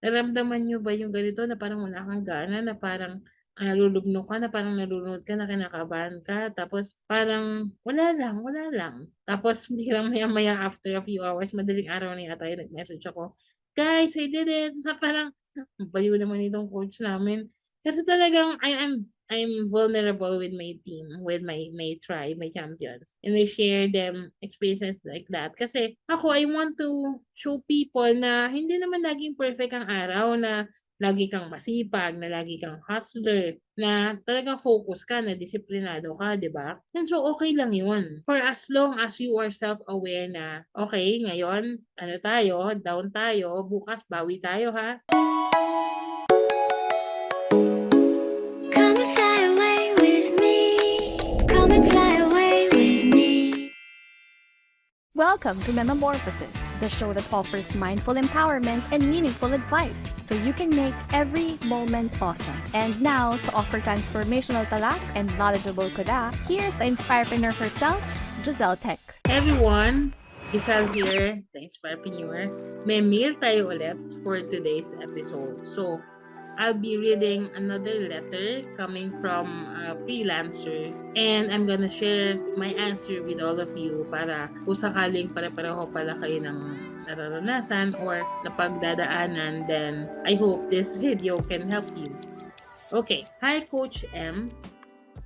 Naramdaman niyo ba yung ganito na parang wala kang gana, na parang, lulubnog ka, na parang nalulunod ka, na kinakabahan ka, tapos parang wala lang. Tapos biglang maya-maya after a few hours, madaling araw na yata yun, nag-message ako, "Guys, I did it." Na parang, "Ang baliw naman itong coach namin." Kasi talagang I'm vulnerable with my team, with my tribe, my champions, and I share them experiences like that. Kasi ako, I want to show people na hindi naman laging perfect ang araw, na lagi kang masipag, na lagi kang hustler, na talagang focus ka, na disiplinado ka, 'di ba? And so, okay lang 'yun. For as long as you are self-aware na, "Okay, ngayon ano tayo, down tayo, bukas bawi tayo, ha." Come and fly away with me. Come and fly away with me. Welcome to Metamorphosis, the show that offers mindful empowerment and meaningful advice so you can make every moment awesome. And now, to offer transformational talak and knowledgeable kuda, here's the InspirePreneur herself, Jozelle Tech. Everyone, Jozelle here, the InspirePreneur. May mail tayo ulit for today's episode. So, I'll be reading another letter coming from a freelancer, and I'm gonna share my answer with all of you para kung sakaling pare-pareho pala kayo ng nararanasan or napagdadaanan, then I hope this video can help you. Okay. Hi, Coach M.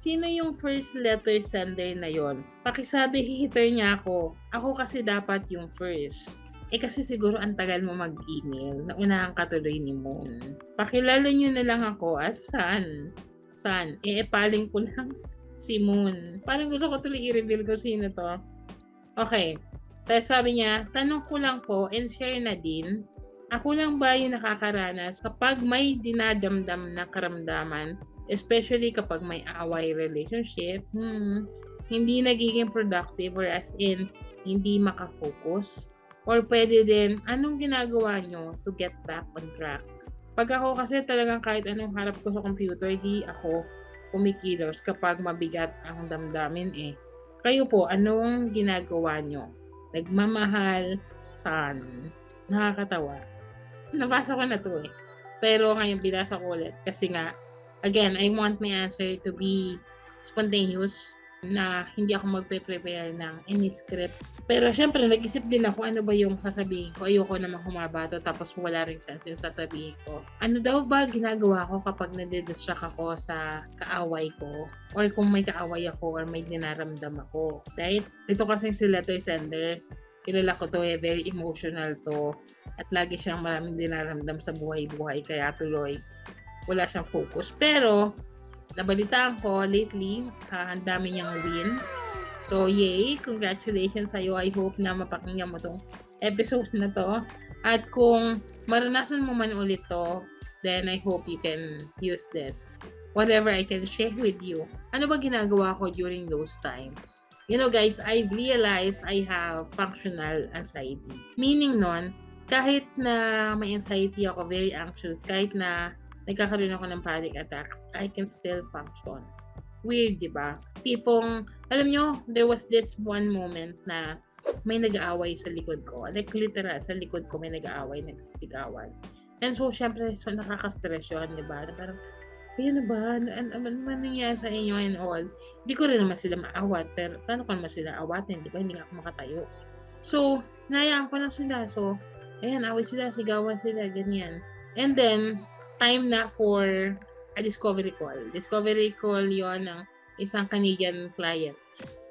Sino yung first letter sender na yon? Pakisabi, hihitter niya ako. Ako kasi dapat yung first. Kasi siguro ang tagal mo mag-email. Naunahan ka tuloy ni Moon. Pakilala niyo na lang ako as San. San. Paling ko lang si Moon. Parang gusto ko tuloy i-reveal ko sino to. Okay. Tapos sabi niya, tanong ko lang po and share na din. Ako lang ba yung nakakaranas kapag may dinadamdam na karamdaman, especially kapag may away relationship, hindi nagiging productive, or as in, hindi makafocus? Or pwede din, anong ginagawa nyo to get back on track? Pag ako kasi talagang kahit anong harap ko sa computer, di ako kumikilos kapag mabigat ang damdamin eh. Kayo po, anong ginagawa nyo? Nagmamahal, San? Nakakatawa. Nabasa ko na to eh. Pero ngayon binasa ko ulit kasi nga, again, I want my answer to be spontaneous, na hindi ako magpe-prepare ng any script. Pero syempre, nag-isip din ako ano ba yung sasabihin ko. Ayoko naman humaba to tapos wala ring sense yung sasabihin ko. Ano daw ba ginagawa ko kapag nadidistract ako sa kaaway ko? Or kung may kaaway ako or may dinaramdam ako. Right? Ito kasi si letter sender. Kilala ko to eh, very emotional to. At lagi siyang maraming dinaramdam sa buhay-buhay, kaya tuloy wala siyang focus. Pero nabalitaan ko lately, ang dami niyang wins. So yay, congratulations sa'yo. I hope na mapakinggan mo tong episode na to. At kung maranasan mo man ulit to, then I hope you can use this. Whatever I can share with you. Ano ba ginagawa ko during those times? You know guys, I've realized I have functional anxiety. Meaning nun, kahit na may anxiety ako, very anxious, kahit na nagkakaroon ako ng panic attacks, I can still function. Weird, di ba? Tipong, alam nyo, there was this one moment na may nag-aaway sa likod ko. Like literal, sa likod ko may nag-aaway, nagsisigawan. And so, syempre, so nakaka-stress yun, di ba? Parang, ano ba? Ano nangyayari sa inyo and all? Hindi ko rin naman sila maawat, pero paano ko naman sila awatin? Di ba? Hindi ako makatayo. So, hinayaan ko lang sila. So, ayan, away sila, sigawan sila, ganyan. And then, time na for a discovery call. Discovery call yon ng isang Canadian client.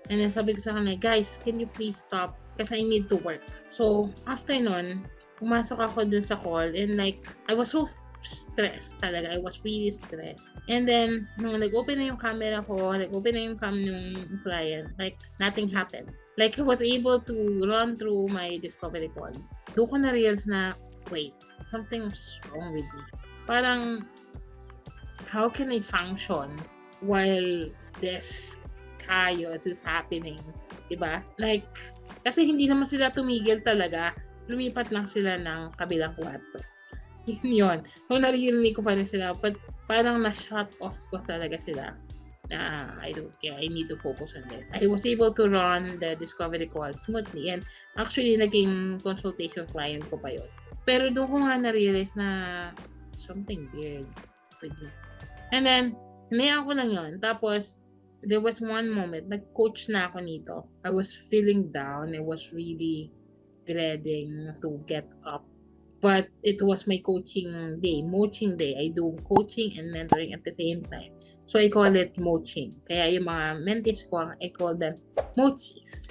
And then sabi ko sa kanila, guys, can you please stop? Kasi I need to work. So, after nun, pumasok ako dun sa call and like, I was so stressed talaga. I was really stressed. And then, nung nag-open na yung camera ko, nag-open na yung cam ng client, like, nothing happened. Like, I was able to run through my discovery call. Doon ko na-realize na, wait, something's wrong with me. Parang, how can I function while this chaos is happening? Diba? Like, kasi hindi naman sila tumigil talaga. Lumipat lang sila ng kabilang kwarto. Yun. Kung naririnig ko pa rin sila, but parang na-shut off ko talaga sila. I don't care. I need to focus on this. I was able to run the discovery call smoothly, and actually, naging consultation client ko pa yun. Pero doon ko nga na-realize na something weird with me. And then, hinayaan ko lang yun. Tapos, there was one moment, nag-coach na ako nito. I was feeling down. I was really dreading to get up. But it was my coaching day. I do coaching and mentoring at the same time. So, I call it moching. Kaya yung mga mentees ko, I call them mochis.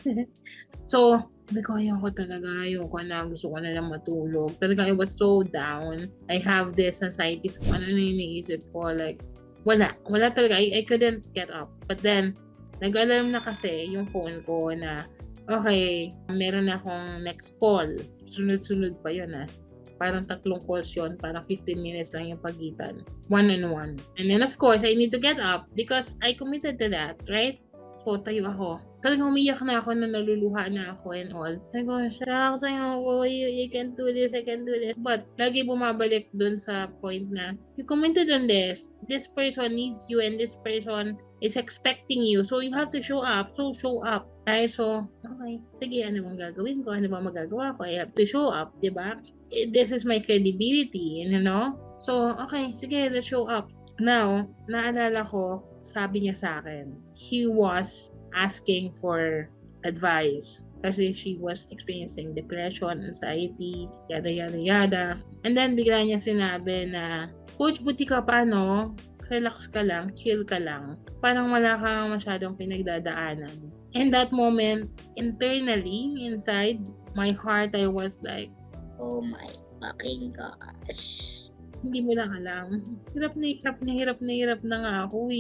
So, sabi ko, ayoko na, gusto ko na lang matulog. Talaga, I was so down. I have this anxiety sa ano na iniisip ko, like, wala talaga, I couldn't get up. But then, nag-alarm na kasi yung phone ko na, okay, meron na akong next call. Sunod-sunod pa yun Parang 3 calls yun, parang 15 minutes lang yung pagitan. One-on-one. And then, of course, I need to get up because I committed to that, right? So, tayo ako. Talagang umiyak na ako na naluluha na ako and all. Sabi ko, shucks, I can't do this. But, lagi bumabalik dun sa point na, you committed on this. This person needs you and this person is expecting you. So, you have to show up. So, show up. Right? So, okay. Sige, ano bang gagawin ko? Ano bang magagawa ko? I have to show up, diba? This is my credibility, you know? So, okay, sige, let's show up. Now, naalala ko, sabi niya sa akin, she was asking for advice kasi she was experiencing depression, anxiety, yada. And then, bigla niya sinabi na, Coach, buti ka pa, no? Relax ka lang, chill ka lang. Parang wala kang masyadong pinagdadaanan. In that moment, internally, inside my heart, I was like, oh my fucking gosh. Hindi mo lang alam. Hirap na nga ako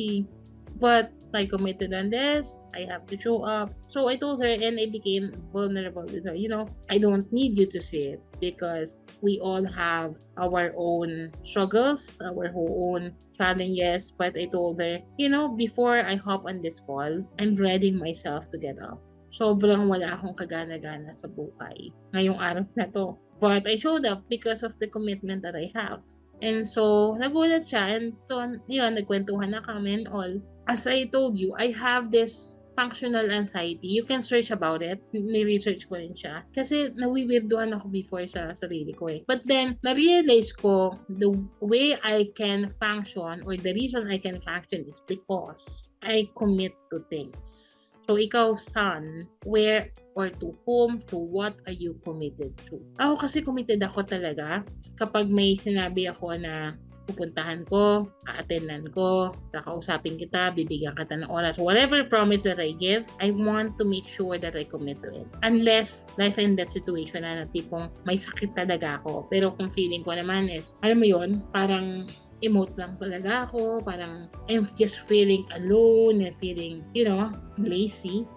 But I committed on this. I have to show up. So I told her and I became vulnerable with her. You know, I don't need you to see it because we all have our own struggles, our own challenges. But I told her, you know, before I hop on this call, I'm dreading myself to get up. Sobrang wala akong kagana-gana sa buhay ngayong araw na to. But I showed up because of the commitment that I have. And so, nagulat siya. And so, yun, nagkwentuhan na kami and all. As I told you, I have this functional anxiety. You can search about it. Ni-research ko rin siya. Kasi nawiwirduhan ako before sa sarili ko But then, na-realize ko the way I can function or the reason I can function is because I commit to things. So, ikaw, son, where or to whom, to what are you committed to? Ako kasi committed ako talaga. Kapag may sinabi ako na pupuntahan ko, a-attendan ko, kakausapin kita, bibigyan kita ng oras. Whatever promise that I give, I want to make sure that I commit to it. Unless, life in that situation na tipong may sakit talaga ako. Pero kung feeling ko naman is, alam mo yun, parang emote lang talaga ako. Parang I'm just feeling alone and feeling, you know, lazy.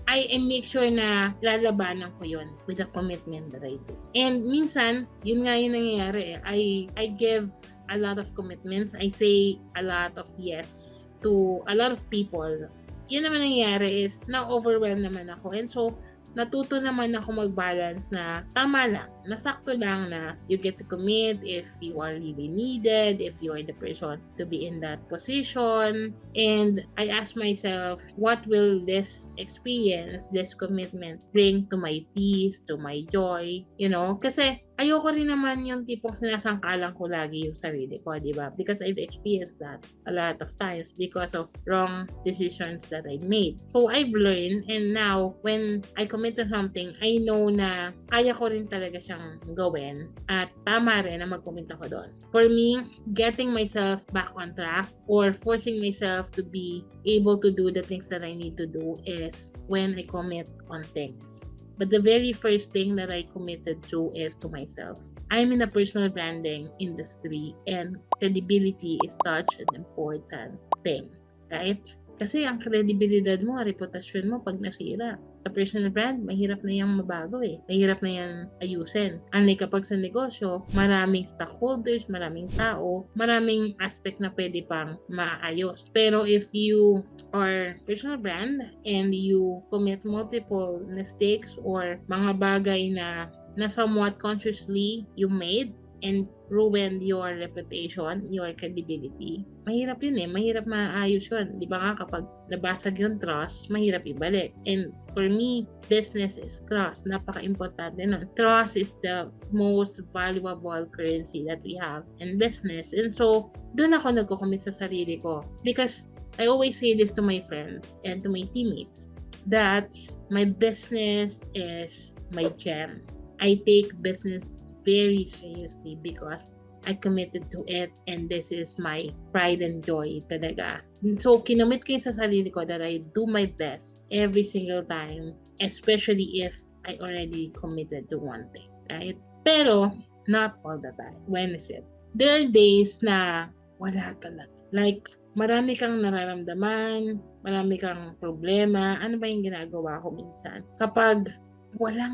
I make sure na lalabanan ko yun with the commitment that I do. And minsan, yun nga yung nangyayari I give a lot of commitments. I say a lot of yes to a lot of people. Yun naman nangyayari is na-overwhelm naman ako. And so, natuto naman ako mag-balance na tama lang, nasakto lang na you get to commit if you are really needed, if you are the person to be in that position. And I ask myself, what will this experience, this commitment bring to my peace, to my joy? You know, kasi ayoko rin naman yung tipong sinasangkalan ko lagi yung sarili ko, di ba? Because I've experienced that a lot of times because of wrong decisions that I made. So I've learned, and now when I commit to something, I know na kaya ko rin talaga siyang gawin at tama rin na mag-commit ako doon. For me, getting myself back on track or forcing myself to be able to do the things that I need to do is when I commit on things. But the very first thing that I committed to is to myself. I'm in a personal branding industry and credibility is such an important thing, right? Kasi ang kredibilidad mo, reputasyon mo pag nasira. Sa personal brand, mahirap na yung mabago Mahirap na yan ayusin. Unlike kapag sa negosyo, maraming stockholders, maraming tao, maraming aspect na pwede pang maayos. Pero if you are personal brand and you commit multiple mistakes or mga bagay na somewhat consciously you made and ruin your reputation, your credibility, mahirap yun eh. Mahirap maayos yun. Di ba nga kapag nabasag yung trust, mahirap ibalik. And for me, business is trust. Napaka-importante nun. Trust is the most valuable currency that we have in business. And so, doon ako nagko-commit sa sarili ko. Because I always say this to my friends and to my teammates that my business is my gem. I take business very seriously because I committed to it and this is my pride and joy talaga. So, kinumit ko yun sa sarili ko that I do my best every single time, especially if I already committed to one thing, right? Pero, not all the time. When is it? There are days na wala talaga. Like, marami kang nararamdaman, marami kang problema. Ano ba yung ginagawa ko minsan? Kapag wala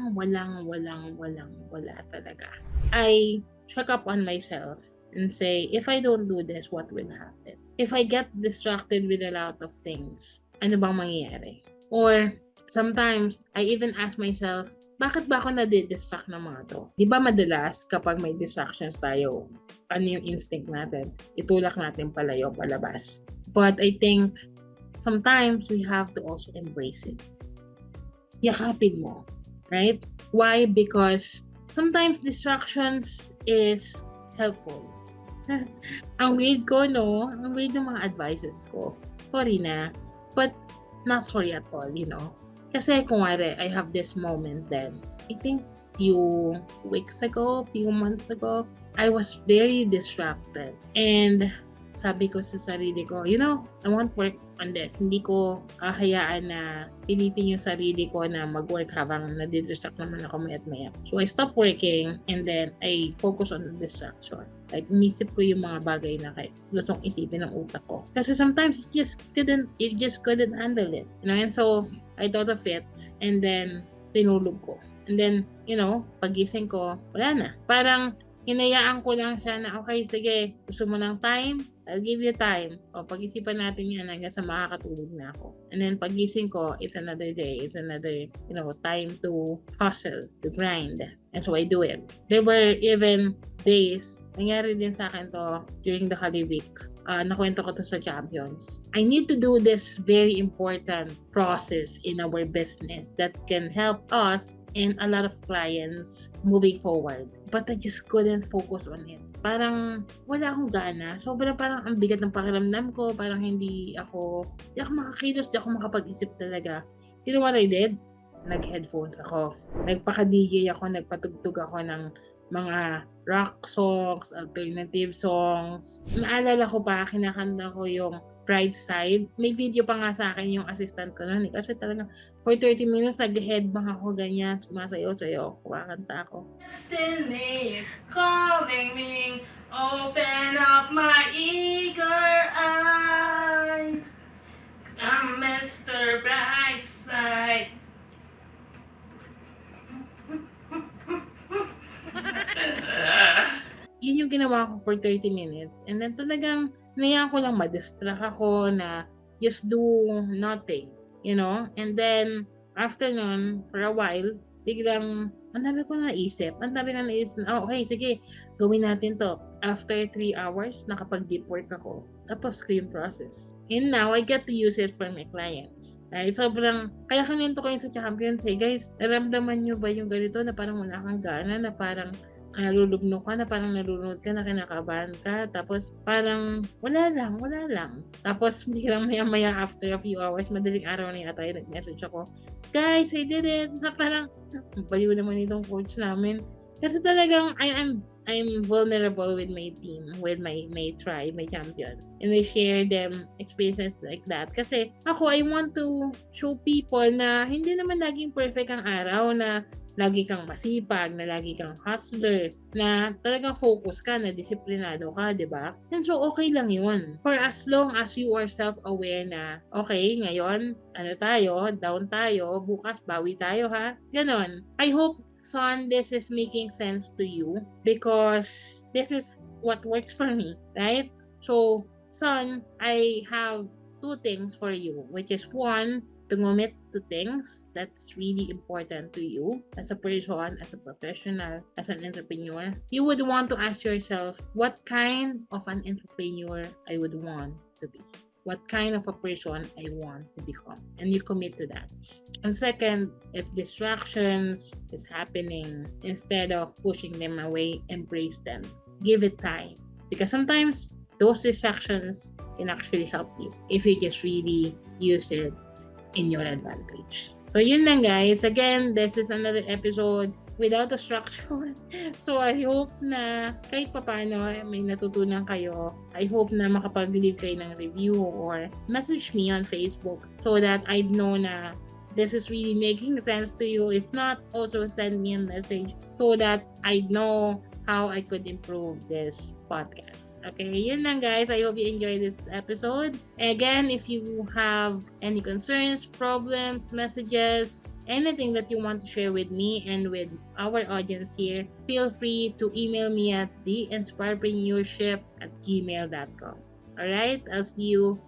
talaga. I check up on myself and say, if I don't do this, what will happen? If I get distracted with a lot of things, ano bang mangyayari? Or sometimes, I even ask myself, bakit ba ako nadidistract ng mga to? Di ba madalas kapag may distractions tayo, ano yung instinct natin? Itulak natin palayo, palabas. But I think sometimes we have to also embrace it. Yakapin mo. Right? Why? Because sometimes distractions is helpful. Ang weird ko, no? Ang weird ng mga advices ko. Sorry na. But not sorry at all, you know? Kasi kung I have this moment then. I think few weeks ago, few months ago, I was very distracted. And sabi ko sa sarili ko, you know, I want work on this. Hindi ko hayaan na pilitin yung sarili ko na mag-work habang nadidistract naman ako maya. So, I stopped working and then I focus on the distraction. Like, inisip ko yung mga bagay na gustong isipin ng utak ko. Kasi sometimes you just couldn't handle it. You know? And so, I thought of it and then tinulog ko. And then, you know, pagising ko, wala na. Parang hinayaan ko lang siya na, okay, sige, gusto mo ng time? I'll give you time. O, pag-isipan natin yan hanggang sa makakatulog na ako. And then, pagising ko, it's another day. It's another, you know, time to hustle, to grind. And so, I do it. There were even days, nangyari din sa akin to during the Holy Week. Nakwento ko to sa Champions. I need to do this very important process in our business that can help us and a lot of clients moving forward. But I just couldn't focus on it. Parang wala akong gana. Sobrang parang ang bigat ng pakiramdam ko. Parang hindi ako makakilos, hindi ako makapag-isip talaga. You know what I did? Nag-headphones ako. Nagpaka-DJ ako, nagpatugtog ako ng mga rock songs, alternative songs. Naalala ko pa, kinakanta ko yung Pride Side. May video pa nga sa akin yung assistant ko nun. Kasi talagang for 30 minutes, nag-headbang ako ganyan. Sumasayaw-sayaw. Kumakanta ako. Destiny is calling me. Open up my eager eyes. I'm Mr. Brightside. Yun yung ginawa ko for 30 minutes. And then talagang nayaan ko lang ma-distract ako na just do nothing, you know? And then, after nun, for a while, biglang, ang dami ko naisip. Okay, sige, gawin natin to. After 3 hours, nakapag-deep work ako. Tapos ko yung process. And now, I get to use it for my clients. Right? Sobrang, kaya kanento ko yun sa Champions, guys, naramdaman nyo ba yung ganito na parang wala kang gana, na parang nalulugno ka, na parang nalunod ka, na kinakabahan ka, tapos parang wala lang. Tapos biglang maya after a few hours, madaling araw na yata yung nag-message ako, guys, I did it. Na parang, baliw naman itong coach namin. Kasi talagang I'm vulnerable with my team, with my tribe, my champions. And I share them experiences like that. Kasi ako, I want to show people na hindi naman laging perfect ang araw, na lagi kang masipag, na lagi kang hustler, na talagang focus ka, na disiplinado ka, di ba? And so, okay lang yun. For as long as you are self-aware na, okay, ngayon, down tayo, bukas, bawi tayo, ha? Ganon. I hope, Son, this is making sense to you because this is what works for me, right? So, Son, I have 2 things for you, which is 1, to commit to things that's really important to you as a person, as a professional, as an entrepreneur, you would want to ask yourself what kind of an entrepreneur I would want to be. What kind of a person I want to become. And you commit to that. And second, if distractions is happening, instead of pushing them away, embrace them. Give it time. Because sometimes those distractions can actually help you if you just really use it in your advantage. So yun lang guys. Again, this is another episode without a structure. So I hope na kahit papano may natutunan kayo. I hope na makapag-leave kayo ng review or message me on Facebook so that I'd know na this is really making sense to you. If not, also send me a message so that I know how I could improve this podcast. Okay, yun lang guys. I hope you enjoyed this episode. Again, if you have any concerns, problems, messages, anything that you want to share with me and with our audience here, feel free to email me at theinspirepreneurship@gmail.com. Alright, I'll see you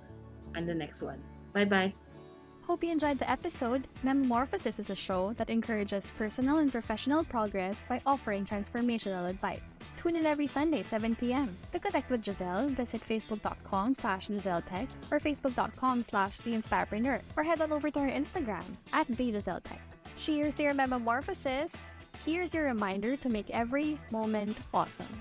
on the next one. Bye-bye. Hope you enjoyed the episode. Metamorphosis is a show that encourages personal and professional progress by offering transformational advice. Tune in every Sunday, 7 p.m. To connect with Jozelle, visit facebook.com/Jozelle Tech or facebook.com/theinspirepreneur or head on over to her Instagram @thejozelle Tech. Cheers to your metamorphosis! Here's your reminder to make every moment awesome.